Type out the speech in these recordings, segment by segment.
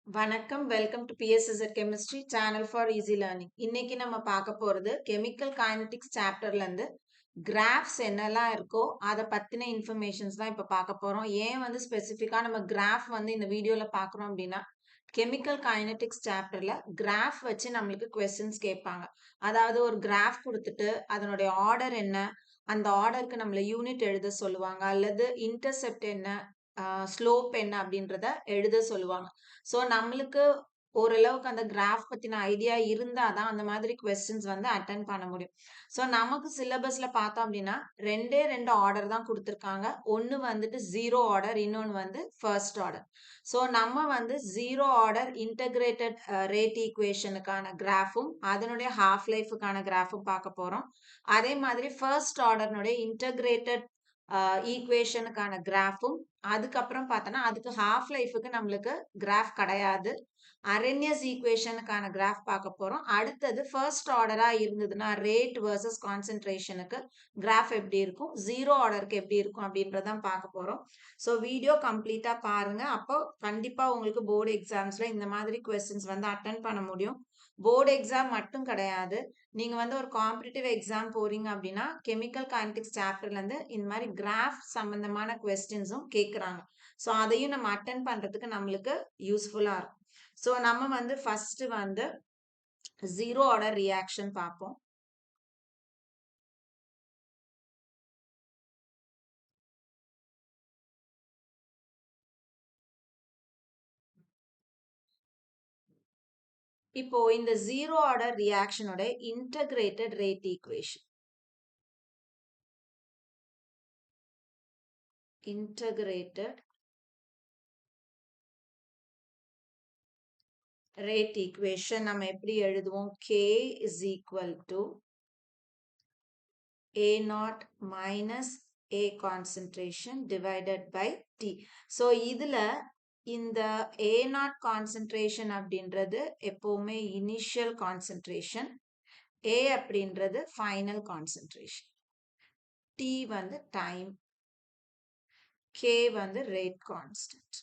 வணக்கம். Welcome to PSSR chemistry channel for easy learning. இன்னைக்கு நம்ம பார்க்க போறது கெமிக்கல் கைனடிக்ஸ் சாப்டர்ல இருந்து கிராஃப்ஸ் என்னெல்லாம் இருக்கோ அதை பத்தின இன்ஃபர்மேஷன்ஸ் தான் இப்ப பார்க்க போறோம். ஏன் வந்து ஸ்பெசிஃபிக்கா நம்ம கிராஃப் வந்து இந்த வீடியோல பார்க்குறோம் அப்படின்னா கெமிக்கல் கைனடிக்ஸ் சாப்டர்ல கிராஃப் வச்சு நம்மளுக்கு கொஸ்டின்ஸ் கேட்பாங்க. அதாவது ஒரு கிராஃப் கொடுத்துட்டு அதனுடைய ஆர்டர் என்ன, அந்த ஆர்டருக்கு நம்மள யூனிட் எழுத சொல்லுவாங்க, அல்லது இன்டர்செப்ட் என்ன, ஸ்லோப் என்ன அப்படின்றத எழுத சொல்லுவாங்க. ஸோ நம்மளுக்கு ஓரளவுக்கு அந்த கிராஃப் பத்தின ஐடியா இருந்தா தான் அந்த மாதிரி கொஸ்டின்ஸ் வந்து அட்டென்ட் பண்ண முடியும். ஸோ நமக்கு சிலபஸ்ல பார்த்தோம் அப்படின்னா 2 ஆர்டர் தான் கொடுத்துருக்காங்க. ஒன்று வந்துட்டு 0 ஆர்டர், இன்னொன்று வந்து ஃபர்ஸ்ட் ஆர்டர். ஸோ நம்ம வந்து 0 ஆர்டர் இன்டகிரேட்டட் ரேட் ஈக்குவேஷனுக்கான கிராஃபும் அதனுடைய ஹாஃப் லைஃபுக்கான கிராஃபும் பார்க்க போறோம். அதே மாதிரி ஃபர்ஸ்ட் ஆர்டர்னுடைய இன்டகிரேட்டட் ஈக்குவேஷனுக்கான கிராஃபும், அதுக்கப்புறம் பார்த்தோன்னா அதுக்கு ஹாஃப் லைஃபுக்கு நம்மளுக்கு கிராஃப் கிடையாது. அரேனியஸ் ஈக்குவேஷனுக்கான கிராஃப் பார்க்க போறோம். அடுத்தது ஃபர்ஸ்ட் ஆர்டரா இருந்ததுன்னா ரேட் வர்சஸ் கான்சென்ட்ரேஷனுக்கு கிராஃப் எப்படி இருக்கும், 0 ஆர்டருக்கு எப்படி இருக்கும் அப்படின்றதான் பார்க்க போறோம். ஸோ வீடியோ கம்ப்ளீட்டா பாருங்க. அப்போ கண்டிப்பா உங்களுக்கு போர்டு எக்ஸாம்ஸ்ல இந்த மாதிரி கொஸ்டின்ஸ் வந்து அட்டென்ட் பண்ண முடியும். போர்டு எக்ஸாம் மட்டும் கிடையாது. நீங்க வந்து ஒரு காம்படிட்டிவ் எக்ஸாம் போறீங்க அப்படின்னா கெமிக்கல் கைனடிக்ஸ் சாப்டர்ல இருந்து இந்த மாதிரி கிராஃப் சம்பந்தமான கொஸ்டின்ஸும் கேட்குறாங்க. ஸோ அதையும் நம்ம அட்டென்ட் பண்றதுக்கு நம்மளுக்கு யூஸ்ஃபுல்லா இருக்கும். ஸோ நம்ம வந்து ஃபர்ஸ்ட் வந்து 0 ஆர்டர் ரியாக்ஷன் பார்ப்போம். இப்போ இந்த 0 ஆர்டர் ரியாக்ஷனோட integrated rate equation, integrated rate equation நம்ம எப்படி எழுதுவோம்? K is equal to A naught minus A concentration divided by T. So இதுல இந்த A naught concentration அப்படின்றது எப்பவுமே initial concentration, A அப்படின்றது final concentration, T வந்து time, K வந்து rate constant.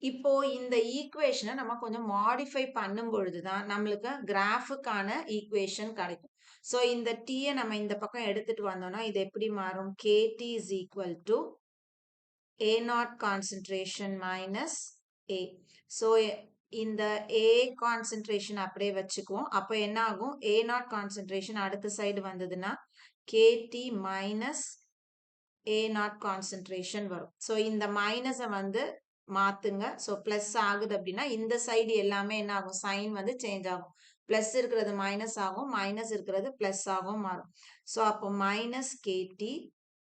இப்போ இந்த ஈக்குவேஷனை நம்ம கொஞ்சம் மாடிஃபை பண்ணும் பொழுதுதான் நம்மளுக்கு கிராஃபுக்கான ஈக்குவேஷன் கிடைக்கும். ஸோ இந்த டீயை நம்ம இந்த பக்கம் எடுத்துட்டு வந்தோம்னா இது எப்படி மாறும்? KT is equal to A not concentration minus A. So இந்த ஏ கான்சென்ட்ரேஷன் அப்படியே வச்சுக்குவோம். அப்போ என்ன ஆகும்? ஏ நாட் கான்சென்ட்ரேஷன் அடுத்த சைடு வந்ததுன்னா KT minus A not concentration வரும். ஸோ இந்த மைனஸை வந்து மாத்துங்க. ஸோ பிளஸ் ஆகுது அப்படின்னா இந்த சைடு எல்லாமே என்ன ஆகும்? சைன் வந்து சேஞ்ச் ஆகும். பிளஸ் இருக்கிறது மைனஸ் ஆகும், மைனஸ் இருக்கிறது பிளஸ் ஆகும் மாறும். ஸோ அப்போ மைனஸ் கேடி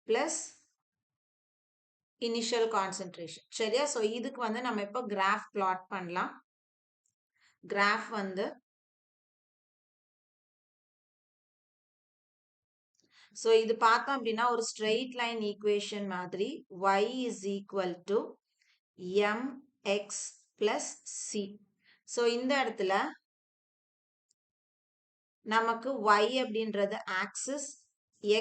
பிளஸ் இனிஷியல் கான்சென்ட்ரேஷன். சரியா? ஸோ இதுக்கு வந்து நம்ம இப்போ கிராஃப் பிளாட் பண்ணலாம். கிராஃப் வந்து ஸோ இது பார்த்தோம் அப்படின்னா ஒரு ஸ்ட்ரெயிட் லைன் ஈக்குவேஷன் மாதிரி y is equal to mx plus c. So இந்த இடத்துல நமக்கு y அப்படின்றது ஆக்சிஸ்,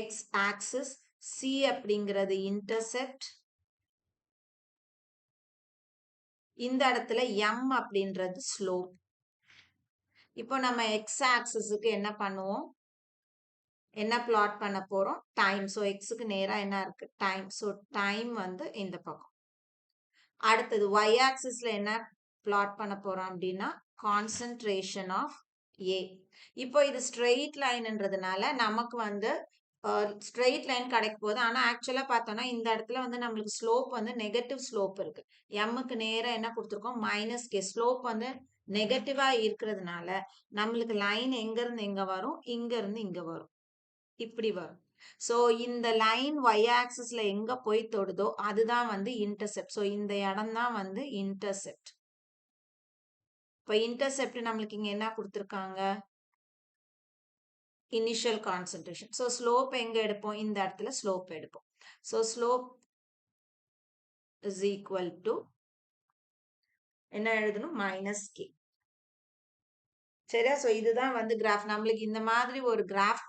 x ஆக்சிஸ், c அப்படிங்கிறது இன்டர்செப்ட், இந்த இடத்துல m அப்படின்றது ஸ்லோப். இப்போ நம்ம x ஆக்சிஸுக்கு என்ன பண்ணுவோம்? என்ன பிளாட் பண்ண போறோம்? டைம். ஸோ எக்ஸுக்கு நேரா என்ன இருக்கு? டைம். ஸோ டைம் வந்து இந்த பக்கம். அடுத்தது y ஆக்சிஸ்ல என்ன பிளாட் பண்ண போறோம் அப்படின்னா கான்சென்ட்ரேஷன் ஆஃப் A. இப்போ இது ஸ்ட்ரெயிட் லைன்ன்றதுனால நமக்கு வந்து ஸ்ட்ரெயிட் லைன் கிடைக்க போகுது. ஆனா ஆக்சுவலா பார்த்தோம்னா இந்த இடத்துல வந்து நம்மளுக்கு ஸ்லோப் வந்து நெகட்டிவ் ஸ்லோப் இருக்கு. எம்முக்கு நேரா என்ன கொடுத்துருக்கோம்? Minus K. ஸ்லோப் வந்து நெகட்டிவா இருக்கிறதுனால நம்மளுக்கு லைன் எங்க இருந்து எங்க வரும்? இங்க இருந்து இங்க வரும். இப்படி வரும். ஸோ இந்த லைன் y ஆக்சிஸ்ல எங்க போய் தொடுதோ அதுதான் வந்து இன்டர்செப்ட். ஸோ இந்த இடம் தான் வந்து இன்டர்செப்ட். இப்போ இன்டர்செப்ட் நம்மளுக்கு இங்க என்ன கொடுத்துருக்காங்க? Initial concentration. ஸோ ஸ்லோப் எங்க எடுப்போம்? இந்த இடத்துல ஸ்லோப் எடுப்போம். So slope is equal to என்ன எழுதணும்? Minus K. சரியா? ஸோ இதுதான் வந்து கிராஃப். நம்மளுக்கு இந்த மாதிரி ஒரு கிராஃப்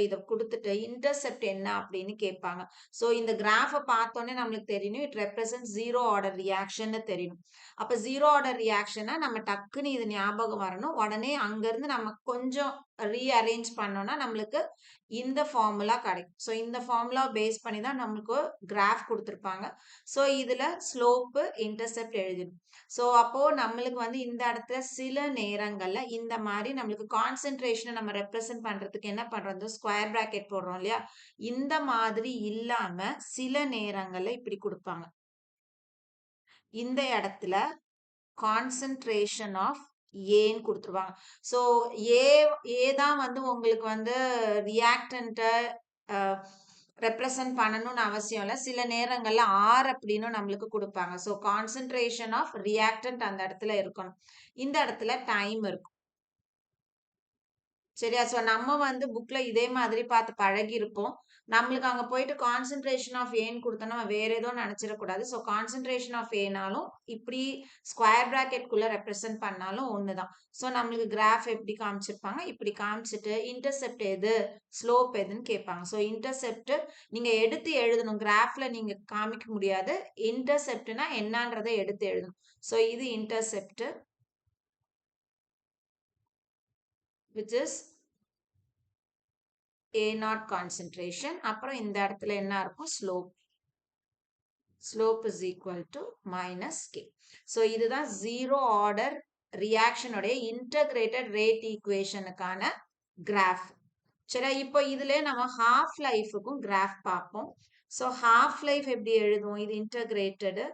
இத குடுத்துட்டு இன்டர்செப்ட் என்ன அப்படின்னு கேட்பாங்க. ஸோ இந்த கிராஃப பார்த்தோனே நம்மளுக்கு தெரியணும். இட் ரெப்ரசன்ட்ஸ் 0 ஆர்டர் ரியாக்ஷன்னு தெரியணும். அப்ப 0 ஆர்டர் ரியாக்ஷன்னா நம்ம டக்குன்னு இது ஞாபகம் வரணும். உடனே அங்கருந்து நம்ம கொஞ்சம் ரீஅரேஞ்ச் பண்ணோம்னா நம்மளுக்கு இந்த ஃபார்முலா கிடைக்கும். ஸோ இந்த ஃபார்முலா பேஸ் பண்ணி தான் நம்மளுக்கு கிராஃப் குடுத்துருப்பாங்க. ஸோ இதுல ஸ்லோப்பு, இன்டர்செப்ட் எழுதணும். ஸோ அப்போ நம்மளுக்கு வந்து இந்த இடத்துல சில நேரங்கள்ல இந்த மாரி நம்மளுக்கு கான்சன்ட்ரேஷன நம்ம ரெப்ரசன்ட் பண்றதுக்கு என்ன பண்றது? ஸ்கொயர் பிராக்கெட் போடுறோம் இல்லையா? இந்த மாதிரி இல்லாம சில நேரங்கள்ல இப்படி குடுப்பாங்க. இந்த இடத்துல கான்சன்ட்ரேஷன் ஆஃப் ஏன்னு குடுத்துருவாங்க. ஸோ ஏ ஏ தான் வந்து உங்களுக்கு வந்து ரியாக்டன்ட்ட அ ரெப்ரசன்ட் பண்ணணும்னு அவசியம் இல்ல. சில நேரங்கள்ல ஆர் அப்படின்னு நம்மளுக்கு குடுப்பாங்க. ஸோ கான்சன்ட்ரேஷன் ஆஃப் ரியாக்டன்ட் அந்த இடத்துல இருக்கணும். இந்த இடத்துல டைம் இருக்கும். சரியா? ஸோ நம்ம வந்து புக்ல இதே மாதிரி பார்த்து பழகியிருப்போம். நம்மளுக்கு அங்க போயிட்டு கான்சன்ட்ரேஷன் ஆஃப் ஏன்னு குடுத்தோம்னா, நம்ம வேற ஏதோ நெனச்சிடக்கூடாது. ஸோ கான்சன்ட்ரேஷன் ஆஃப் ஏனாலும், இப்படி ஸ்கொயர் பிராக்கெட்குள்ள ரெப்ரசன்ட் பண்ணாலும் ஒண்ணுதான். ஸோ நம்மளுக்கு கிராஃப் எப்படி காமிச்சிருப்பாங்க? இப்படி காமிச்சுட்டு, இன்டர்செப்ட் எது? ஸ்லோப் எதுன்னு கேட்பாங்க. ஸோ இன்டர்செப்ட் நீங்க எடுத்து எழுதணும். கிராஃப்ல நீங்க காமிக்க முடியாது. இன்டர்செப்ட்னா என்னான்றத எடுத்து எழுதணும். ஸோ இது intercept which is A0 concentration. அப்புறம் இந்த இடத்துல என்ன இருக்கும்? Slope. Slope is equal to minus K. So இதுதான் 0 ஆர்டர் ரியாக்ஷனுடைய இன்டகிரேட்டட் ரேட் ஈக்குவேஷனுக்கான கிராஃப். சரி, இப்போ இதுல நம்ம ஹாஃப் லைஃபுக்கும் கிராஃப் பார்ப்போம். ஸோ ஹாஃப் லைஃப் எப்படி எழுதும்? இது இன்டகிரேட்டடு.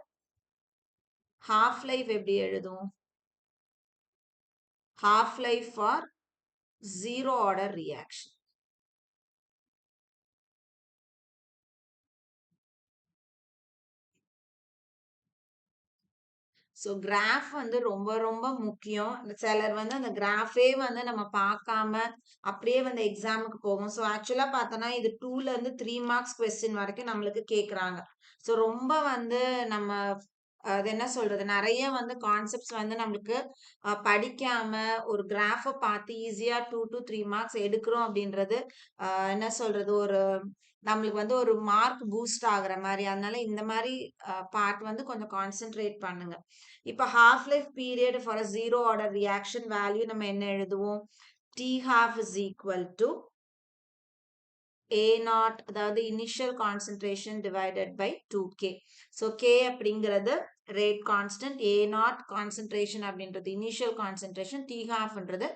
ஹாஃப் லைஃப் எப்படி எழுதும்? Half life for 0 order reaction. So graph வந்து ரொம்ப ரொம்ப முக்கியம். சிலர் வந்து அந்த கிராஃபே வந்து நம்ம பார்க்காம அப்படியே வந்து எக்ஸாமுக்கு போகும். ஸோ ஆக்சுவலா பார்த்தோம்னா இது 2ல இருந்து 3 மார்க்ஸ் கொஸ்டின் வரைக்கும் நம்மளுக்கு கேட்குறாங்க. ஸோ ரொம்ப வந்து நம்ம அது என்ன சொல்றது? நெறைய வந்து கான்செப்ட்ஸ் வந்து நம்மளுக்கு படிக்காம ஒரு கிராஃப பார்த்து ஈஸியா 2 டூ 3 மார்க்ஸ் எடுக்கிறோம் அப்படின்றது, என்ன சொல்றது? ஒரு நம்மளுக்கு வந்து ஒரு மார்க் பூஸ்ட் ஆகுற மாரி. அதனால இந்த மாரி பார்ட் வந்து கொஞ்சம் கான்சன்ட்ரேட் பண்ணுங்க. இப்ப half life period for a 0 order reaction value நம்ம என்ன எழுதுவோம்? T half is equal to A0, அதாவது initial concentration divided by 2K. So K அப்படிங்கிறது ரேட் கான்ஸ்டன்ட், A0 கான்சன்ட்ரேஷன் அப்படின்றது இனிஷியல் கான்சன்ட்ரேஷன், T halfன்றது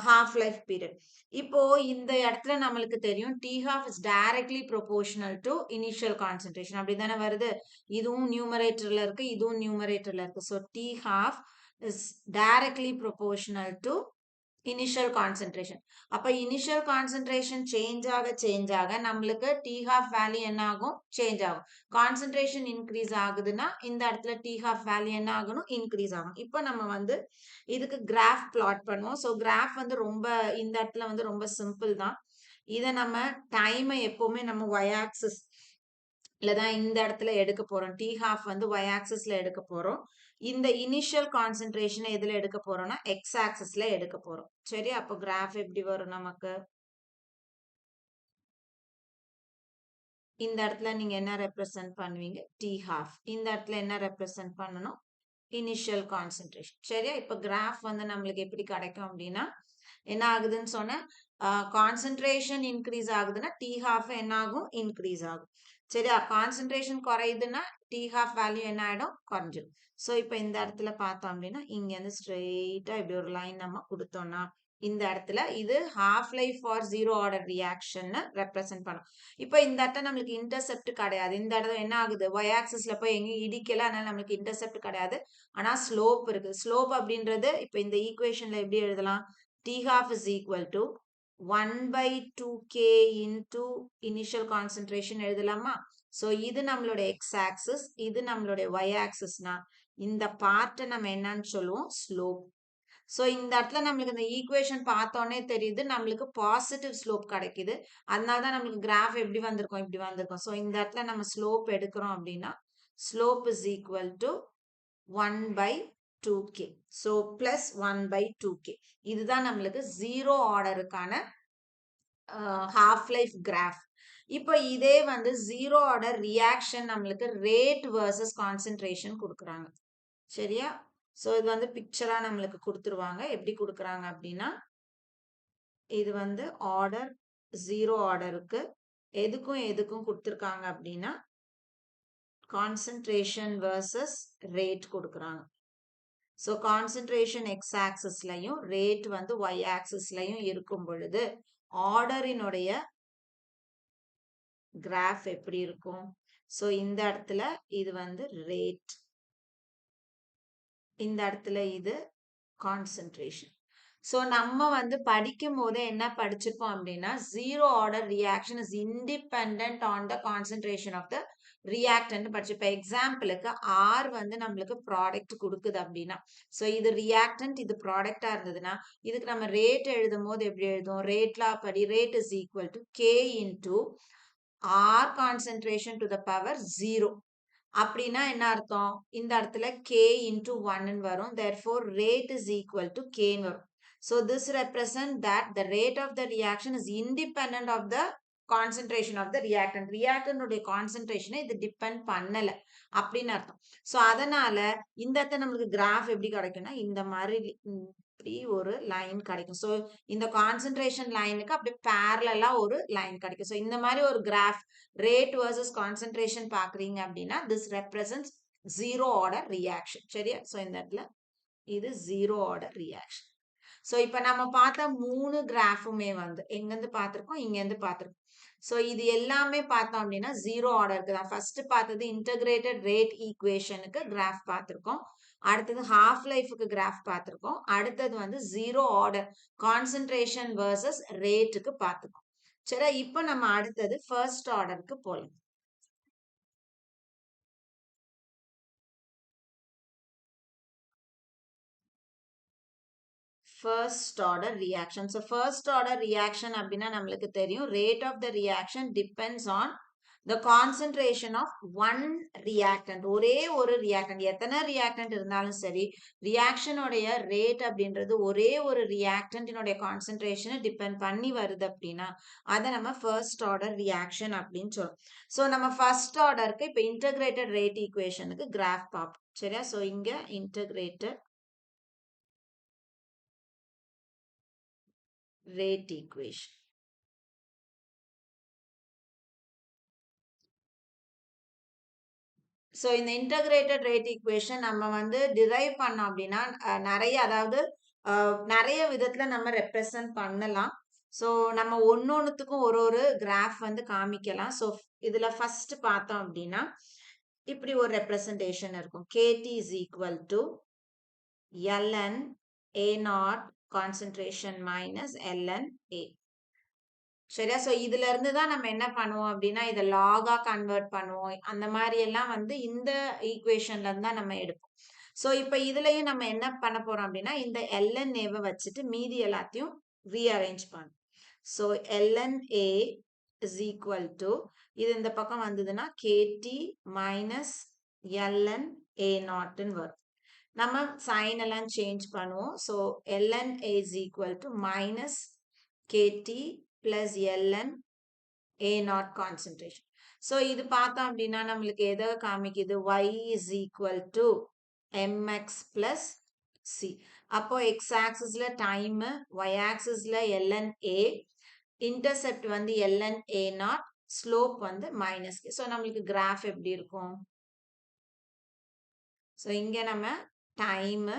ஹாஃப் லைஃப் பீரியட். இப்போ இந்த இடத்துல நம்மளுக்கு தெரியும் T half is directly proportional to initial concentration. அப்படிதானே வருது? இதுவும் நியூமரேட்டர்ல இருக்கு, இதுவும் நியூமரேட்டர்ல இருக்கு. So T half is directly proportional to initial concentration. அப்ப இனிஷியல் கான்சன்ட்ரேஷன் சேஞ்ச் ஆக நம்மளுக்கு T half வேல்யூ என்ன ஆகும்? சேஞ்ச் ஆகும். கான்சன்ட்ரேஷன் இன்க்ரீஸ் ஆகுதுன்னா இந்த இடத்துல T half வேல்யூ என்ன ஆகணும்? இன்க்ரீஸ் ஆகும். இப்ப நம்ம வந்து இதுக்கு கிராஃப் பிளாட் பண்ணுவோம். ஸோ கிராஃப் வந்து ரொம்ப இந்த இடத்துல வந்து ரொம்ப சிம்பிள் தான். இத நம்ம டைமை எப்பவுமே நம்ம ஒய் ஆக்சிஸ் தான் இந்த இடத்துல எடுக்க போறோம். T half வந்து y ஆக்சிஸ்ல எடுக்க போறோம். இந்த இனிஷியல் கான்சன்ட்ரேஷன் எதுல எடுக்க போறோம்னா x ஆக்சிஸ்ல எடுக்க போறோம். சரி, அப்போ கிராஃப் எப்படி வரும் நமக்கு? இந்த இடத்துல நீங்க என்ன ரெப்ரசன்ட் பண்ணுவீங்க? T half. இந்த இடத்துல என்ன ரெப்ரசன்ட் பண்ணணும்? Initial concentration. சரியா? இப்ப கிராஃப் வந்து நம்மளுக்கு எப்படி கிடைக்கும் அப்படின்னா, என்ன ஆகுதுன்னு சொன்னேன்? கான்சன்ட்ரேஷன் இன்க்ரீஸ் ஆகுதுன்னா T half என்ன ஆகும்? இன்க்ரீஸ் ஆகும். சரியா? கான்சன்ட்ரேஷன் குறையுதுன்னா T half வேல்யூ என்ன ஆயிடும்? குறைஞ்சிடும். ஸோ இப்போ இந்த இடத்துல பார்த்தோம் அப்படின்னா, இங்க இருந்து ஸ்ட்ரெயிட்டா இப்படி ஒரு லைன் நம்ம கொடுத்தோம்னா, இந்த இடத்துல இது half life for 0 order reaction represent பண்ணும். இப்போ இந்த இடத்துல நம்மளுக்கு இன்டர்செப்ட் கிடையாது. இந்த இடத்துல என்ன ஆகுது? ஒய் ஆக்சிஸ்ல போய் எங்கேயும் இடிக்கல. அதனால நம்மளுக்கு இன்டர்செப்ட் கிடையாது. ஆனா ஸ்லோப் இருக்கு. ஸ்லோப் அப்படின்றது இப்போ இந்த ஈக்குவேஷன்ல எப்படி எழுதலாம்? T half is equal to 1 by 2K into initial concentration எழுதலாமா? ஸோ இது நம்மளோட எக்ஸ் ஆக்சிஸ், இது நம்மளுடைய ஒய் ஆக்சிஸ்னா இந்த பார்ட்டை நம்ம என்னன்னு சொல்லுவோம்? ஸ்லோப். ஸோ இந்த இடத்துல நம்மளுக்கு இந்த ஈக்குவேஷன் பார்த்தோன்னே தெரியுது நம்மளுக்கு பாசிட்டிவ் ஸ்லோப் கிடைக்குது. அதனால தான் நம்மளுக்கு கிராஃப் எப்படி வந்திருக்கும்? இப்படி வந்திருக்கும். ஸோ இந்த இடத்துல நம்ம ஸ்லோப் எடுக்கிறோம் அப்படின்னா slope is equal to 1 by 2k. So plus 1 by 2k. இதுதான் நம்மளுக்கு ஜீரோ ஆர்டருக்கான half life graph. இப்போ இதே வந்து ஜீரோ ஆர்டர் ரியாக்ஷன் நம்மளுக்கு ரேட் வர்சஸ் கான்சென்ட்ரேஷன் கொடுக்குறாங்க. சரியா? ஸோ இது வந்து பிக்சரா நம்மளுக்கு கொடுத்துருவாங்க. எப்படி கொடுக்குறாங்க அப்படின்னா, இது வந்து ஆர்டர் ஜீரோ ஆர்டருக்கு எதுக்கும் கொடுத்துருக்காங்க அப்படின்னா கான்சென்ட்ரேஷன் வர்சஸ் ரேட் கொடுக்குறாங்க. ஸோ கான்சென்ட்ரேஷன் எக்ஸ் ஆக்சிஸ்லையும் ரேட் வந்து ஒய் ஆக்சிஸ்லையும் இருக்கும் பொழுது ஆர்டரினுடைய கிராஃப் எப்படி இருக்கும்? ஸோ இந்த இடத்துல இது வந்து ரேட், இந்த இடத்துல இது கான்சென்ட்ரேஷன். ஸோ நம்ம வந்து படிக்கும் போதே என்ன படிச்சிருப்போம் அப்படின்னா zero order reaction is independent on the concentration of the reactant படிச்சிருப்போம். எக்ஸாம்பிளுக்கு ஆர் வந்து நம்மளுக்கு ப்ராடக்ட் கொடுக்குது அப்படின்னா, ஸோ இது ரியாக்டன்ட் இது ப்ராடக்டா இருந்ததுன்னா இதுக்கு நம்ம ரேட் எழுதும் போது எப்படி எழுதும்? ரேட்லா படி rate is equal to k into R concentration to the power 0. அப்படின்னா என்ன அர்த்தம்? இந்த இடத்துல k into 1 வரும். Therefore, rate is equal to k வரும். So, this represents that the rate of the reaction is independent of the concentration of the reactant. Reactant உடைய concentration இது depend பண்ணல அப்படின்னு அர்த்தம். So, அதனால இந்த இடத்துல நம்மளுக்கு கிராஃப் எப்படி கிடைக்கும்னா இந்த மாதிரி இப்படி ஒரு லைன் கிடைக்கும். ஸோ இந்த கான்சென்ட்ரேஷன் லைனுக்கு அப்படியே பேரலா ஒரு லைன் கிடைக்கும். ஸோ இந்த மாதிரி ஒரு கிராஃப் ரேட் வர்சஸ் கான்சென்ட்ரேஷன் பாக்குறீங்க அப்படின்னா this represents zero order reaction. சரியா? ஸோ இந்த இடத்துல இது ஜீரோ ஆர்டர் ரியாக்ஷன். ஸோ இப்போ நம்ம பார்த்த 3 கிராஃபுமே வந்து எங்கேருந்து பார்த்துருக்கோம், இங்கேருந்து பார்த்துருக்கோம். ஸோ இது எல்லாமே பார்த்தோம் அப்படின்னா ஜீரோ ஆர்டருக்கு தான். ஃபர்ஸ்ட் பார்த்தது இன்டகிரேட்டட் ரேட் ஈக்குவேஷனுக்கு கிராஃப் பார்த்துருக்கோம். அடுத்தது ஹாஃப் லைஃபுக்கு கிராஃப் பார்த்துருக்கோம். அடுத்தது வந்து ஜீரோ ஆர்டர் கான்சென்ட்ரேஷன் வர்சஸ் ரேட்டுக்கு பார்த்துருக்கோம். சரி, இப்போ நம்ம அடுத்தது ஃபர்ஸ்ட் ஆர்டருக்கு போகலாம். first order reaction. So first order reaction அப்படின்னா நம்மளுக்கு தெரியும் rate of the reaction depends on the concentration of one reactant. ஒரே ஒரு reactant, எத்தனை reactant இருந்தாலும் சரி ரியாக்ஷனுடைய ரேட் அப்படின்றது ஒரே ஒரு ரியாக்டன்டினுடைய கான்சென்ட்ரேஷனை டிபெண்ட் பண்ணி வருது அப்படின்னா அதை நம்ம ஃபர்ஸ்ட் ஆர்டர் ரியாக்ஷன் அப்படின்னு சொல்றோம். ஸோ நம்ம ஃபர்ஸ்ட் ஆர்டருக்கு இப்போ இன்டகிரேட்டட் ரேட் ஈக்குவேஷனுக்கு கிராஃப் பார்ப்போம். சரியா? ஸோ இங்க இன்டகிரேட்டட் rate equation. ஸோ இந்த இன்டகிரேட்டட் ரேட் ஈக்குவேஷன் நம்ம வந்து டிரைவ் பண்ணோம் அப்படின்னா நிறைய, அதாவது நிறைய விதத்துல நம்ம ரெப்ரசன்ட் பண்ணலாம். ஸோ நம்ம ஒன்னொன்னுத்துக்கும் ஒரு ஒரு கிராஃப் வந்து காமிக்கலாம். ஸோ இதுல ஃபர்ஸ்ட் பார்த்தோம் அப்படின்னா இப்படி ஒரு ரெப்ரசன்டேஷன் இருக்கும். KT is equal to ln A0 concentration minus ln A. சரியா? ஸோ இதுல இருந்து தான் நம்ம என்ன பண்ணுவோம் அப்படின்னா இதை லாகா கன்வெர்ட் பண்ணுவோம். அந்த மாதிரி எல்லாம் வந்து இந்த ஈக்குவேஷன்ல இருந்து தான் நம்ம எடுப்போம். ஸோ இப்போ இதுலயும் நம்ம என்ன பண்ண போறோம் அப்படின்னா இந்த LNA-வை வச்சுட்டு மீதி எல்லாத்தையும் ரீஅரேஞ்ச் பண்ணும். So LNA is equal to இது இந்த பக்கம் வந்ததுன்னா KT minus ln A0 வரும். நம்ம சைன் எல்லாம் சேஞ்ச் பண்ணுவோம். So LNA is equal to minus KT plus ln A0 concentration. So இது பார்த்தோம் அப்படின்னா நம்மளுக்கு எதை காமிக்குது? Y is equal to mx plus c. அப்போ x axisல டைம், y axisல ln A, இன்டர்செப்ட் வந்து ln A0, ஸ்லோப் வந்து மைனஸ் k. ஸோ நம்மளுக்கு கிராஃப் எப்படி இருக்கும்? ஸோ இங்க நம்ம டைம்,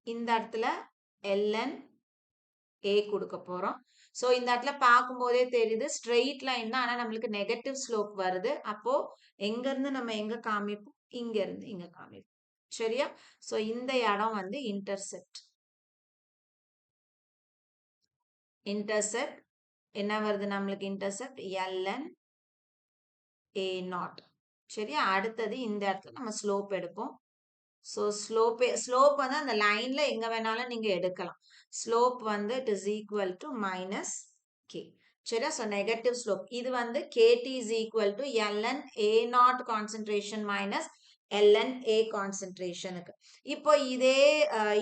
இந்த இடத்துல ln A கொடுக்க போறோம். ஸோ இந்த இடத்துல பார்க்கும்போதே தெரியுது ஸ்ட்ரெயிட் லைன் தான், ஆனால் நம்மளுக்கு நெகட்டிவ் ஸ்லோப் வருது. அப்போ எங்க இருந்து நம்ம எங்க காமிப்போம்? இங்க இருந்து இங்க காமிப்போம். சரியா? ஸோ இந்த இடம் வந்து இன்டர்செப்ட். இன்டர்செப்ட் என்ன வருது நம்மளுக்கு? Intercept ln A0. சரியா? அடுத்தது இந்த இடத்துல நம்ம ஸ்லோப் எடுப்போம். ஸோ ஸ்லோப் வந்து அந்த லைன்ல எங்க வேணாலும் நீங்க எடுக்கலாம். ஸ்லோப் வந்து it is equal to minus K. சரியா? So negative slope. இது வந்து KT is equal to ln A0 concentration minus ln A கான்சென்ட்ரேஷனுக்கு. இப்போ இதே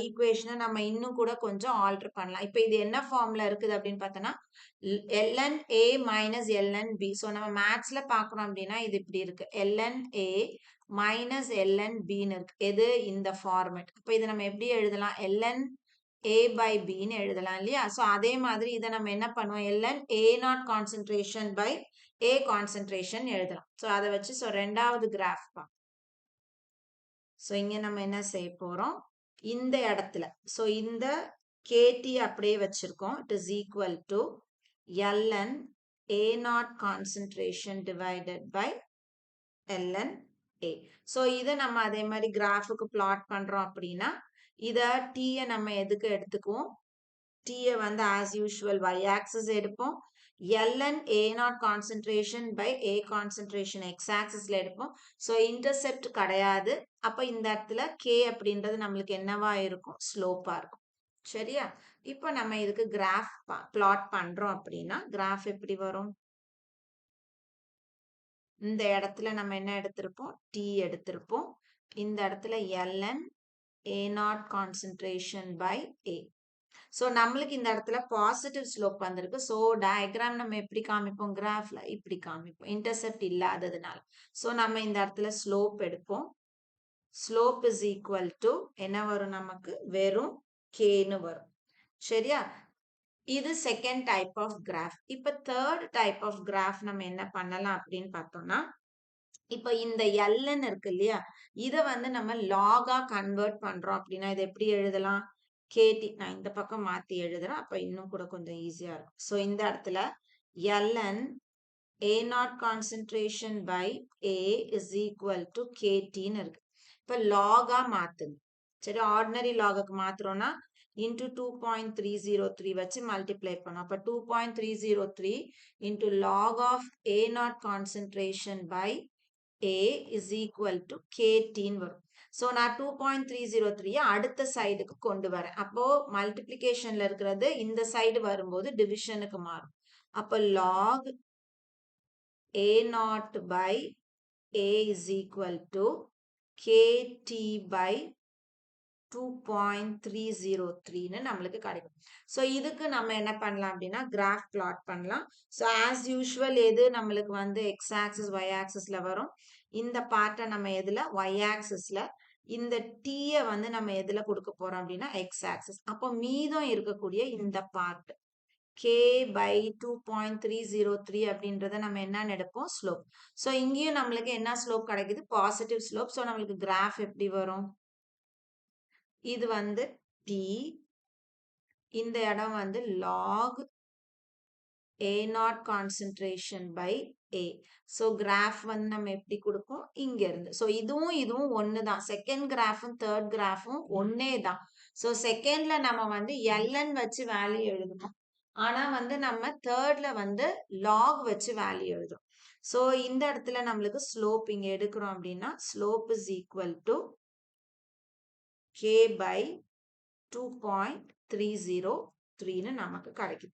ஈக்குவேஷனை நம்ம இன்னும் கூட கொஞ்சம் ஆல்டர் பண்ணலாம். இப்போ இது என்ன ஃபார்ம்ல இருக்குது அப்படின்னு பார்த்தோன்னா ln A minus ln B. So நம்ம மேத்ஸ்ல பார்க்குறோம் அப்படின்னா இது இப்படி இருக்கு ln A மைனஸ் ln Bன்னு இருக்கு. எது இந்த ஃபார்மேட். இப்போ இதை நம்ம எப்படி எழுதலாம் ln A by Bன்னு எழுதலாம் இல்லையா? ஸோ அதே மாதிரி இதை நம்ம என்ன பண்ணுவோம் ln A not concentration by A concentration எழுதலாம். ஸோ அதை வச்சு ஸோ ரெண்டாவது கிராஃப் பார்ப்போம். ஸோ இங்கே நம்ம என்ன செய்ய போகிறோம் இந்த இடத்துல ஸோ இந்த KT அப்படியே வச்சிருக்கோம் it is equal to ln A not concentration divided by ln A. So இதை நம்ம அதே மாதிரி கிராஃபுக்கு பிளாட் பண்ணுறோம் அப்படின்னா இதை டீயை நம்ம எதுக்கு எடுத்துக்குவோம் டீயை வந்து ஆஸ் யூஷுவல் y ஆக்சிஸ் எடுப்போம் ln A not concentration by A concentration x ஆக்சிஸ்ல எடுப்போம். ஸோ இன்டர்செப்ட் கிடையாது. அப்போ இந்த இடத்துல K அப்படின்றது நம்மளுக்கு என்னவா இருக்கும் ஸ்லோப்பா இருக்கும். சரியா? இப்போ நம்ம இதுக்கு கிராஃப் பிளாட் பண்றோம் அப்படின்னா கிராஃப் எப்படி வரும் இந்த இடத்துல நம்ம என்ன எடுத்திருப்போம் T எடுத்திருப்போம். இந்த இடத்துல ln A not concentration by A. So நம்மளுக்கு இந்த இடத்துல பாசிட்டிவ் ஸ்லோப் வந்திருக்கு. ஸோ டயக்ராம் நம்ம எப்படி காமிப்போம் கிராஃப்ல இப்படி காமிப்போம் இன்டர்செப்ட் இல்லாததுனால. ஸோ நம்ம இந்த இடத்துல ஸ்லோப் எடுப்போம். ஸ்லோப் இஸ் ஈக்குவல் டு என்ன வரும் நமக்கு வெறும் கேன்னு வரும். சரியா? இது செகண்ட் டைப் ஆஃப் கிராஃப். இப்போ தேர்ட் டைப் ஆஃப் கிராஃப் நம்ம என்ன பண்ணலாம் அப்படின்னு பார்த்தோம்னா இப்போ இந்த ln இருக்கு இல்லையா இதை வந்து நம்ம லாகா கன்வெர்ட் பண்றோம் அப்படின்னா இதை எப்படி எழுதலாம் KT நான் இந்த பக்கம் மாத்தி எழுதுறேன் அப்ப இன்னும் கூட கொஞ்சம் ஈஸியா இருக்கும். ஸோ இந்த இடத்துல ln A not concentration by A is equal to KTன்னு இருக்கு. இப்போ லாகா மாத்துங்க. சரி ஆர்டினரி லாகுக்கு மாத்துறோம்னா இன்டூ 2.303 வச்சு மல்டிப்ளை பண்ணோம். அப்போ 2.303 into log of A not concentration by A is equal to KTன்னு வரும். ஸோ நான் 2.303 அடுத்த சைடுக்கு கொண்டு வரேன். அப்போ மல்டிப்ளிகேஷன்ல இருக்கிறது இந்த சைடு வரும்போது டிவிஷனுக்கு மாறும். அப்போ log A not by A is equal to KT by 2.303ன்னு நம்மளுக்கு கிடைக்கும். ஸோ இதுக்கு நம்ம என்ன பண்ணலாம் அப்படின்னா கிராஃப் பிளாட் பண்ணலாம். ஸோ ஆஸ் யூஷுவல் எது நம்மளுக்கு வந்து எக்ஸ் ஆக்சிஸ் ஒய் ஆக்சிஸ்ல வரும் இந்த பார்ட்டை நம்ம எதுல ஒய் ஆக்சிஸ்ல இந்த டீயை வந்து நம்ம எதுல கொடுக்க போறோம் அப்படின்னா எக்ஸ் ஆக்சிஸ். அப்போ மீதம் இருக்கக்கூடிய இந்த பார்ட் K by 2.303 அப்படின்றத நம்ம என்ன எடுப்போம் ஸ்லோப். ஸோ இங்கேயும் நம்மளுக்கு என்ன ஸ்லோப் கிடைக்குது பாசிட்டிவ் ஸ்லோப். ஸோ நம்மளுக்கு கிராஃப் எப்படி வரும் இது வந்து T இந்த இடம் வந்து log A not concentration by A. So graph வந்து நம்ம எப்படி கொடுப்போம் இங்க இருந்து. ஸோ இதுவும் ஒன்று தான். செகண்ட் கிராஃபும் தேர்ட் கிராஃபும் ஒன்னே தான். ஸோ செகண்ட்ல நம்ம வந்து ln வச்சு வேல்யூ எழுதணும். ஆனா வந்து நம்ம தேர்ட்ல வந்து லாக் வச்சு வேல்யூ எழுதும். ஸோ இந்த இடத்துல நம்மளுக்கு ஸ்லோப் இங்க எடுக்கிறோம் அப்படின்னா slope is equal to K by 2.303ன்னு நமக்கு கிடைக்கும்.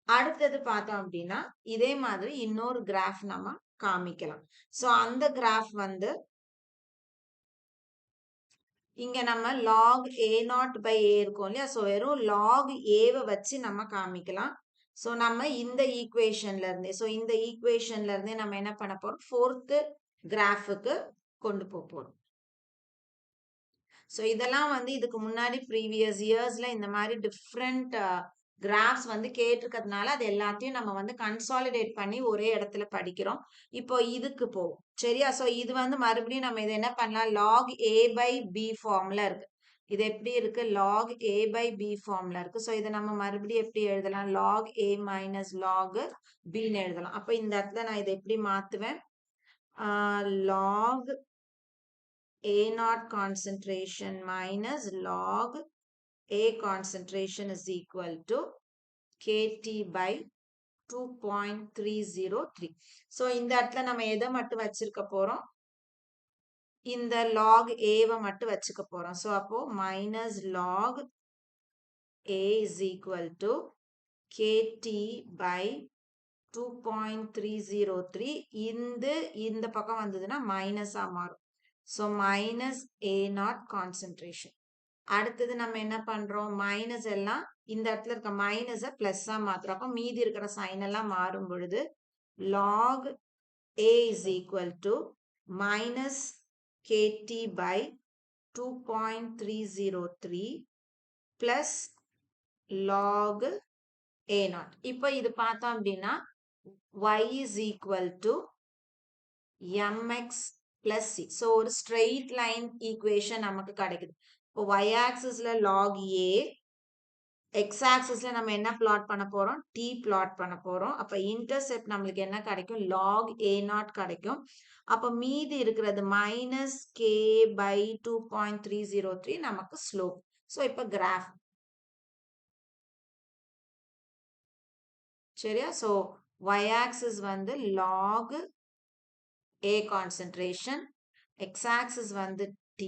அடுத்தது பார்த்தோம் அப்படின்னா இதே மாதிரி இன்னொரு கிராஃப் நம்ம காமிக்கலாம். ஸோ அந்த கிராஃப் வந்து இங்க நம்ம log A not by A இருக்கும் இல்லையா ஸோ வெறும் log Aவை வச்சு நம்ம காமிக்கலாம். ஸோ நம்ம இந்த ஈக்குவேஷன்ல இருந்தே இந்த ஈக்குவேஷன்ல இருந்தே நம்ம என்ன பண்ண போறோம் ஃபோர்த்து கிராஃபுக்கு கொண்டு போறோம். ஸோ இதெல்லாம் வந்து இதுக்கு முன்னாடி ப்ரீவியஸ் இயர்ஸ்ல இந்த மாதிரி டிஃப்ரெண்ட் கிராஃப்ஸ் வந்து கேட்டிருக்கிறதுனால அது எல்லாத்தையும் நம்ம வந்து கன்சாலிடேட் பண்ணி ஒரே இடத்துல படிக்கிறோம். இப்போ இதுக்கு போவோம் சரியா? ஸோ இது வந்து மறுபடியும் நம்ம இதை என்ன பண்ணலாம் log A by B ஃபார்ம்ல இருக்கு. இது எப்படி இருக்கு log A by B ஃபார்ம்ல இருக்கு. ஸோ இதை நம்ம மறுபடியும் எப்படி எழுதலாம் log A மைனஸ் log Bன்னு எழுதலாம். அப்போ இந்த இடத்துல நான் இதை எப்படி மாத்துவேன் log A naught concentration minus log A concentration is equal to KT by 2.303. So இந்த இடத்துல நம்ம எதை மட்டும் வச்சிருக்க போறோம் இந்த log Aவை மட்டும் வச்சுக்க போறோம். So அப்போ minus log A is equal to KT by 2.303 இந்த பக்கம் வந்ததுன்னா மைனஸா மாறும். So minus A0 concentration. அடுத்தது நம்ம என்ன பண்றோம், மைனஸ் எல்லாம் இந்த இடத்துல இருக்க மைனஸை பிளஸ்ஸா மாத்துறோம். அப்போ மீதி இருக்கிற சைன் எல்லாம் மாறும் பொழுது log A is equal to minus KT by 2.303 plus log A0. இப்போ இது பார்த்தோம் அப்படின்னா y is equal to mx plus c. So ஒரு ஸ்ட்ரெயிட் லைன் ஈக்குவேஷன் நமக்கு கிடைக்குது. இப்போ y ஆக்சிஸ்ல log A, x ஆக்சிஸ்ல நம்ம என்ன பிளாட் பண்ண போறோம், t பிளாட் பண்ண போறோம். அப்ப இன்டர்செப்ட் நம்மளுக்கு என்ன கிடைக்கும், log A0 கிடைக்கும். அப்ப மீதி இருக்கிறது மைனஸ் k by 2.303 நமக்கு ஸ்லோப். ஸோ இப்ப கிராஃப் சரியா. ஸோ y ஆக்சிஸ் வந்து log A concentration, x axis வந்து t.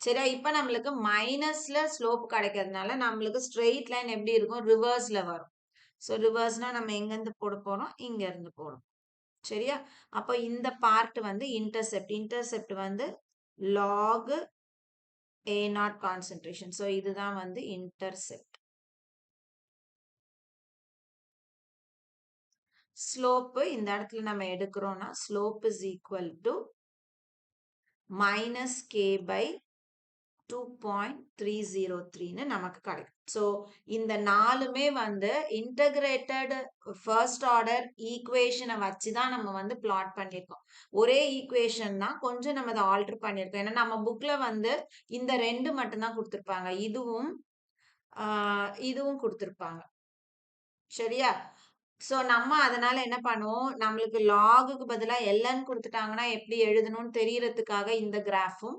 சரியா. இப்ப நம்மளுக்கு மைனஸ்ல ஸ்லோப் கிடைக்கிறதுனால நம்மளுக்கு ஸ்ட்ரெயிட் லைன் எப்படி இருக்கும், ரிவர்ஸ்ல வரும். ஸோ ரிவர்ஸ்னா நம்ம எங்க இருந்து போட போறோம், இங்க இருந்து போறோம். சரியா. அப்போ இந்த பார்ட் வந்து இன்டர்செப்ட் வந்து log A0 கான்சென்ட்ரேஷன். ஸோ இதுதான் வந்து இன்டர்செப்ட். ஸ்லோப் இந்த இடத்துல நம்ம எடுக்கிறோம்னா slope is equal to minus K by 2.303 நமக்கு கிடைக்கும். ஸோ இந்த நாலுமே வந்து இன்டகிரேட்டட் ஃபர்ஸ்ட் ஆர்டர் ஈக்குவேஷனை வச்சு தான் நம்ம வந்து பிளாட் பண்ணியிருக்கோம். ஒரே ஈக்குவேஷன் தான், கொஞ்சம் நம்ம அதை ஆல்டர் பண்ணியிருக்கோம். ஏன்னா நம்ம புக்ல வந்து இந்த ரெண்டு மட்டும்தான் கொடுத்துருப்பாங்க, இதுவும் கொடுத்துருப்பாங்க. சரியா. ஸோ நம்ம அதனால என்ன பண்ணுவோம், நம்மளுக்கு லாகுக்கு பதிலாக எல்என் கொடுத்துட்டாங்கன்னா எப்படி எழுதணும்னு தெரியறதுக்காக இந்த கிராஃபும்,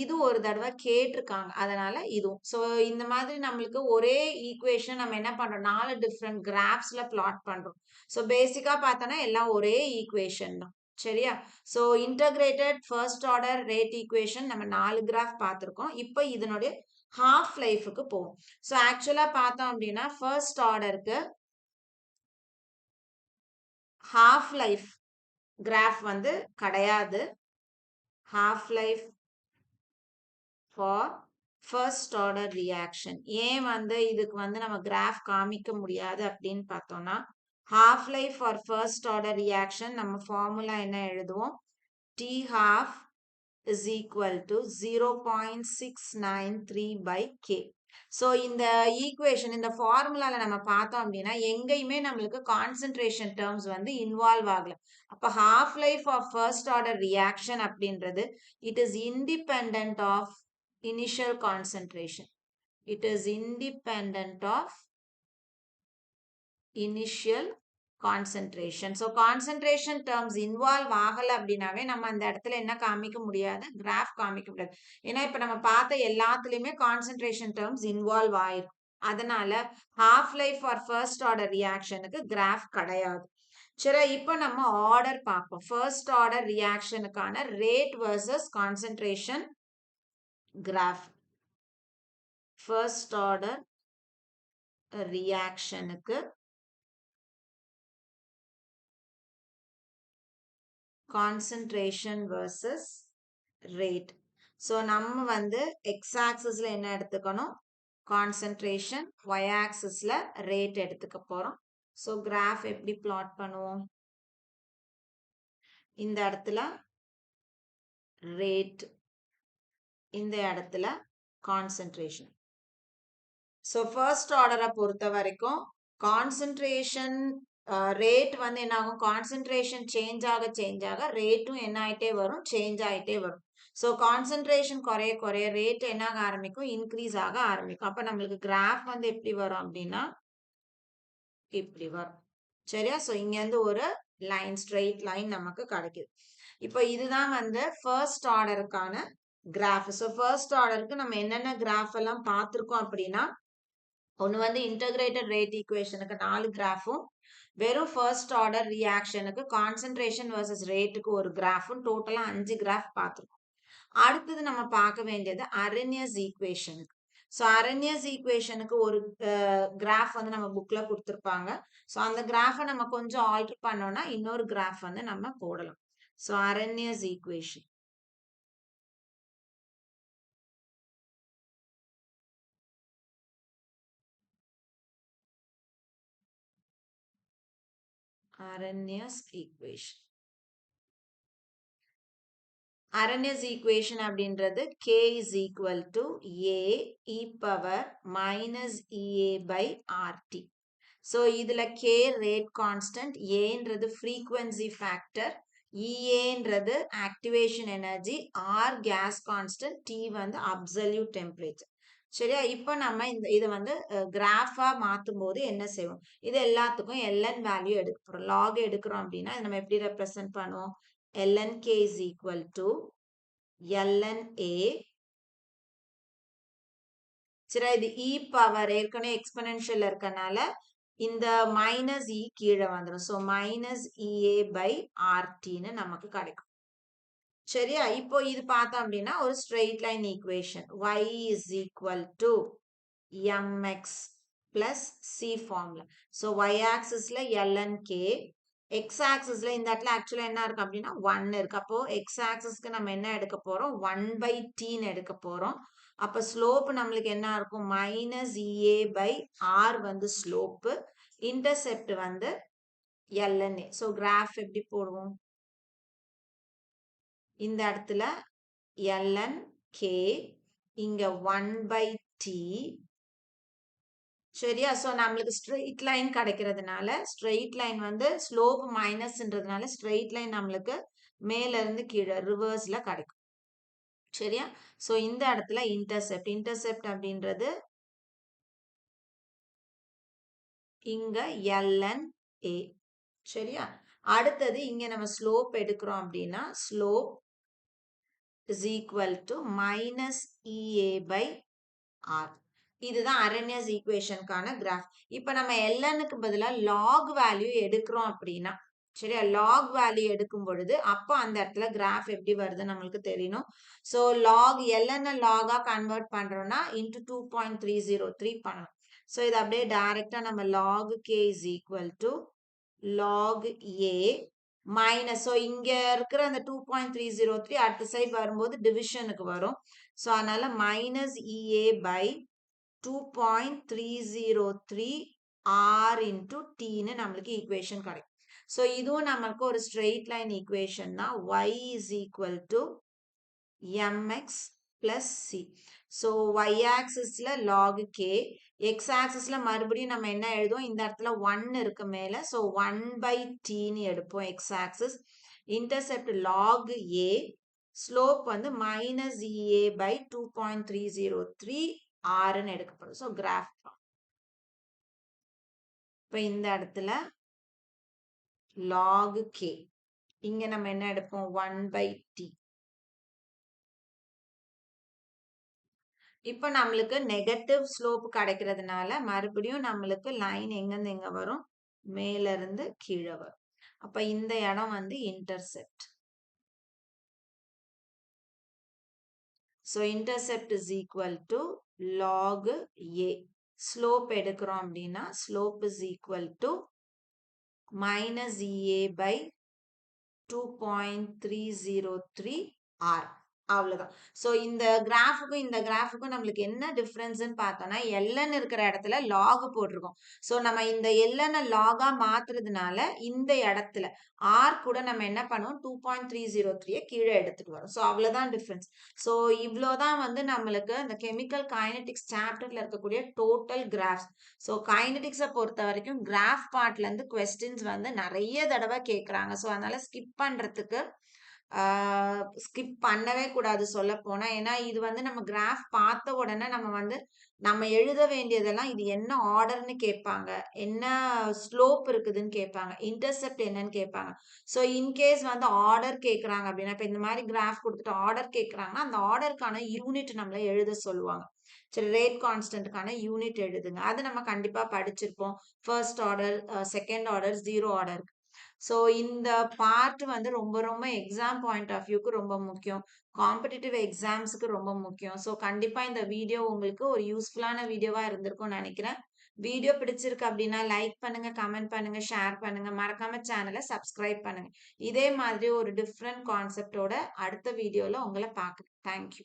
இது ஒரு தடவை கேட்டிருக்காங்க அதனால இதுவும். ஸோ இந்த மாதிரி நம்மளுக்கு ஒரே ஈக்குவேஷன் நம்ம என்ன பண்றோம், 4 டிஃப்ரெண்ட் கிராஃப்ஸ்ல பிளாட் பண்றோம். ஸோ பேசிக்கா பார்த்தோன்னா எல்லாம் ஒரே ஈக்குவேஷன் தான். சரியா. So integrated first order rate equation நம்ம 4 கிராஃப் பார்த்துருக்கோம். இப்போ இதனுடைய ஹாஃப் லைஃபுக்கு போகும். ஸோ ஆக்சுவலா பார்த்தோம் அப்படின்னா ஃபர்ஸ்ட் ஆர்டருக்கு ஹாஃப் லைஃப் கிராஃப் வந்து கிடையாது. Half life for first order reaction. ஏன் வந்து இதுக்கு வந்து நம்ம கிராஃப் காமிக்க முடியாது அப்படின்னு பார்த்தோம்னா, half life for first order reaction நம்ம ஃபார்முலா என்ன எழுதுவோம், t half is equal to 0.693 by k. So இந்த ஈக்குவேஷன் இந்த ஃபார்முலால நம்ம பார்த்தோம் அப்படின்னா எங்கேயுமே நம்மளுக்கு கான்சென்ட்ரேஷன் டேர்ம்ஸ் வந்து இன்வால்வ் ஆகல. அப்போ half life of first order reaction அப்படின்றது it is independent of initial concentration. It is independent of initial concentration. So concentration terms involve ஆகலை அப்படின்னாவே நம்ம அந்த இடத்துல என்ன காமிக்க முடியாது, கிராஃப் காமிக்க முடியாது. ஏன்னா இப்போ நம்ம பார்த்த எல்லாத்துலேயுமே கான்சென்ட்ரேஷன் டேர்ம்ஸ் இன்வால்வ் ஆயிருக்கும். அதனால half life for first order ரியாக்ஷனுக்கு கிராஃப் கிடையாது. சரி, இப்போ நம்ம ஆர்டர் பார்ப்போம். ஃபர்ஸ்ட் ஆர்டர் ரியாக்ஷனுக்கான rate versus concentration graph. First order ரியாக்ஷனுக்கு கான்சென்ட்ரேஷன் வர்சஸ் ரேட். ஸோ நம்ம வந்து எக்ஸ் ஆக்சிஸ்ல என்ன எடுத்துக்கணும், கான்சென்ட்ரேஷன், ஒய் ஆக்சிஸ்ல ரேட் எடுத்துக்க போறோம். ஸோ கிராஃப் எப்படி பிளாட் பண்ணுவோம், இந்த இடத்துல ரேட், இந்த இடத்துல கான்சென்ட்ரேஷன். ஸோ ஃபர்ஸ்ட் ஆர்டரை பொறுத்த வரைக்கும் கான்சென்ட்ரேஷன் ரேட் வந்து என்ன ஆகும், கான்சென்ட்ரேஷன் சேஞ்ச் ஆக ரேட்டும் என்ன ஆயிட்டே வரும், சேஞ்ச் ஆயிட்டே வரும். ஸோ கான்சென்ட்ரேஷன் குறைய குறைய ரேட் என்ன ஆக ஆரம்பிக்கும், இன்க்ரீஸ் ஆக ஆரம்பிக்கும். அப்போ நம்மளுக்கு கிராஃப் வந்து எப்படி வரும் அப்படின்னா இப்படி வரும். சரியா. ஸோ இங்கேருந்து ஒரு லைன், ஸ்ட்ரெயிட் லைன் நமக்கு கிடைக்குது. இப்போ இதுதான் வந்து ஃபர்ஸ்ட் ஆர்டருக்கான கிராஃப். ஸோ ஃபர்ஸ்ட் ஆர்டருக்கு நம்ம என்னென்ன கிராஃப் எல்லாம் பார்த்துருக்கோம் அப்படின்னா, ஒன்று வந்து இன்டகிரேட்டட் ரேட் ஈக்குவேஷனுக்கு 4 கிராஃபும், வெறும் ஃபர்ஸ்ட் ஆர்டர் ரியாக்ஷனுக்கு கான்சென்ட்ரேஷன் வர்சஸ் ரேட்டுக்கு ஒரு கிராஃபும், டோட்டலாக 5 கிராஃப் பார்த்துருக்கோம். அடுத்தது நம்ம பார்க்க வேண்டியது அரினியஸ் ஈக்குவேஷனுக்கு. ஸோ அரண்யஸ் ஈக்குவேஷனுக்கு ஒரு கிராஃப் வந்து நம்ம புக்ல கொடுத்துருப்பாங்க. ஸோ அந்த கிராஃபை நம்ம கொஞ்சம் ஆல்டர் பண்ணோம்னா இன்னொரு கிராஃப் வந்து நம்ம போடலாம். So Arrhenius equation. Arrhenius equation. Arrhenius equation அப்படின்றது k is equal to a e power minus ea by rt. So இதுல k ரேட் கான்ஸ்டன்ட், ஏன்றது ஃப்ரீக்வன்சி ஃபேக்டர், EAன்றது activation energy, R gas constant, T வந்து absolute temperature. சரியா? இப்போ நம்ம இதை வந்து கிராஃபா மாற்றும் போது என்ன செய்வோம்? இது எல்லாத்துக்கும் ln வேல்யூ எடுக்க போறோம். லாக் எடுக்கிறோம் அப்படின்னா நம்ம எப்படி ரெப்ரசென்ட் பண்ணுவோம்? ln k is equal to ln a. சரி, இது e பவர் ஏற்கனவே எக்ஸ்பெனன்ஷியல் இருக்கனால இந்த மைனஸ் இ கீழே வந்துடும். ஸோ மைனஸ் இஏ பை ஆர்டின்னு நமக்கு கிடைக்கும். சரியா? இப்போ இது பார்த்தோம் அப்படின்னா ஒரு straight line equation. y is equal to mx plus c formula. So y ஆக்சிஸ்ல ln k, x ஆக்சிஸ்ல இந்த இடத்துல ஆக்சுவலா என்ன இருக்கு அப்படின்னா 1 இருக்கு. அப்போ x ஆக்சிஸ்க்கு நம்ம என்ன எடுக்க போறோம்? 1/tன்னு எடுக்க போறோம். அப்ப ஸ்லோப் நம்மளுக்கு என்ன இருக்கும்? மைனஸ் இஏ பை ஆர் வந்து ஸ்லோப்பு, இன்டர்செப்ட் வந்து ln. ஸோ கிராஃப் எப்படி போடுவோம்? இந்த இடத்துல ln k, இங்க 1/t. சரியா? ஸோ நம்மளுக்கு ஸ்ட்ரெயிட் லைன் கிடைக்கிறதுனால ஸ்ட்ரெயிட் லைன் வந்து ஸ்லோப் மைனஸ்ன்றதுனால ஸ்ட்ரெயிட் லைன் நம்மளுக்கு மேல இருந்து கீழே ரிவர்ஸ்ல கிடைக்கும். சரியா? ஸோ இந்த இடத்துல இன்டர்செப்ட் அப்படின்றது இங்க ln a. சரியா? அடுத்தது இங்க நம்ம ஸ்லோப் எடுக்கிறோம் அப்படின்னா slope is equal to minus ea by r. இதுதான் அரண்யஸ் ஈக்குவேஷனுக்கான கிராஃப். இப்போ நம்ம lnக்கு பதிலாக லாக் வேல்யூ எடுக்கிறோம் அப்படின்னா, சரியா, லாக் வேல்யூ எடுக்கும் பொழுது அப்போ அந்த இடத்துல கிராஃப் எப்படி வருது நம்மளுக்கு தெரியணும். ஸோ லாக் ln லாகா கன்வெர்ட் பண்றோம்னா இன்டு 2.303 பண்ணணும். ஸோ இது அப்படியே டைரக்டா நம்ம log k is equal to log a minus, so இங்க இருக்கிற அந்த 2.303 அடுத்த சைடு வரும்போது டிவிஷனுக்கு வரும். ஸோ அதனால minus EA by 2.303 R into டீன்னு நம்மளுக்கு ஈக்குவேஷன் கிடைக்கும். ஸோ இதுவும் நமக்கு ஒரு ஸ்ட்ரெயிட் லைன் ஈக்குவேஷன் தான். y is equal to mx plus C. So y ஆக்சிஸ்ல லாக் கே, எக்ஸ் ஆக்சிஸ்ல மறுபடியும் நம்ம என்ன எழுதுவோம்? இந்த இடத்துல 1 இருக்கு மேல. ஸோ 1/tன்னு எடுப்போம் X axis. Intercept lock A, slope வந்து மைனஸ் இஏ பை 2.303 ஆர்ன்னு எடுக்கப்படும். So graph. இப்போ இந்த இடத்துல லாக் கே, இங்க நம்ம என்ன எடுப்போம்? 1/t. இப்போ நம்மளுக்கு நெகட்டிவ் ஸ்லோப் கிடைக்கிறதுனால மறுபடியும் நம்மளுக்கு லைன் எங்கிருந்து எங்க வரும்? மேல இருந்து கீழே வரும். அப்ப இந்த இடம் வந்து intercept. So intercept is equal to log A. Slope எடுக்கிறோம் அப்படின்னா slope is equal to minus EA by 2.303 R. அவ்வளவுதான். ஸோ இந்த கிராஃபுக்கும் இந்த கிராஃபுக்கும் நம்மளுக்கு என்ன டிஃபரன்ஸ்ன்னு பார்த்தோம்னா ln இருக்கிற இடத்துல லாக் போட்டிருக்கோம். ஸோ நம்ம இந்த ln லாகா மாத்துறதுனால இந்த இடத்துல ஆர் கூட நம்ம என்ன பண்ணுவோம்? 2.303 கீழே எடுத்துட்டு வரோம். ஸோ அவ்வளவுதான் டிஃபரன்ஸ். ஸோ இவ்வளோதான் வந்து நம்மளுக்கு இந்த கெமிக்கல் கைனடிக்ஸ் சாப்டர்ல இருக்கக்கூடிய டோட்டல் கிராஃப்ஸ். ஸோ கைனடிக்ஸை பொறுத்த வரைக்கும் கிராஃப் பார்ட்ல இருந்து கொஸ்டின்ஸ் வந்து நிறைய தடவை கேட்குறாங்க. ஸோ அதனால ஸ்கிப் பண்றதுக்கு ஸ்கிப் பண்ணவே கூடாது சொல்ல போனா. ஏன்னா இது வந்து நம்ம கிராஃப் பார்த்த உடனே நம்ம எழுத வேண்டியதெல்லாம் இது என்ன ஆர்டர்னு கேட்பாங்க, என்ன ஸ்லோப் இருக்குதுன்னு கேட்பாங்க, இன்டர்செப்ட் என்னன்னு கேட்பாங்க. ஸோ இன்கேஸ் வந்து ஆர்டர் கேட்குறாங்க அப்படின்னா, இப்போ இந்த மாதிரி கிராஃப் கொடுத்துட்டு ஆர்டர் கேட்குறாங்கன்னா அந்த ஆர்டருக்கான யூனிட் நம்மள எழுத சொல்லுவாங்க. சரி, ரேட் கான்ஸ்டன்ட்கான யூனிட் எழுதுங்க. அது நம்ம கண்டிப்பா படிச்சிருப்போம். First order, second order, zero order. So இந்த பார்ட் வந்து ரொம்ப ரொம்ப எக்ஸாம் பாயிண்ட் ஆஃப் வியூக்கு ரொம்ப முக்கியம். காம்படிட்டிவ் எக்ஸாம்ஸ்க்கு ரொம்ப முக்கியம். ஸோ கண்டிப்பா இந்த வீடியோ உங்களுக்கு ஒரு யூஸ்ஃபுல்லான வீடியோவா இருந்திருக்கும்னு நெனைக்கிறேன். வீடியோ பிடிச்சிருக்கு அப்டின்னா லைக் பண்ணுங்க, கமெண்ட் பண்ணுங்க, ஷேர் பண்ணுங்க. மறக்காம சேனல சப்ஸ்கிரைப் பண்ணுங்க. இதே மாதிரி ஒரு டிஃபரண்ட் கான்செப்ட்டோட அடுத்த வீடியோல உங்கள பாக்குறேன். Thank you.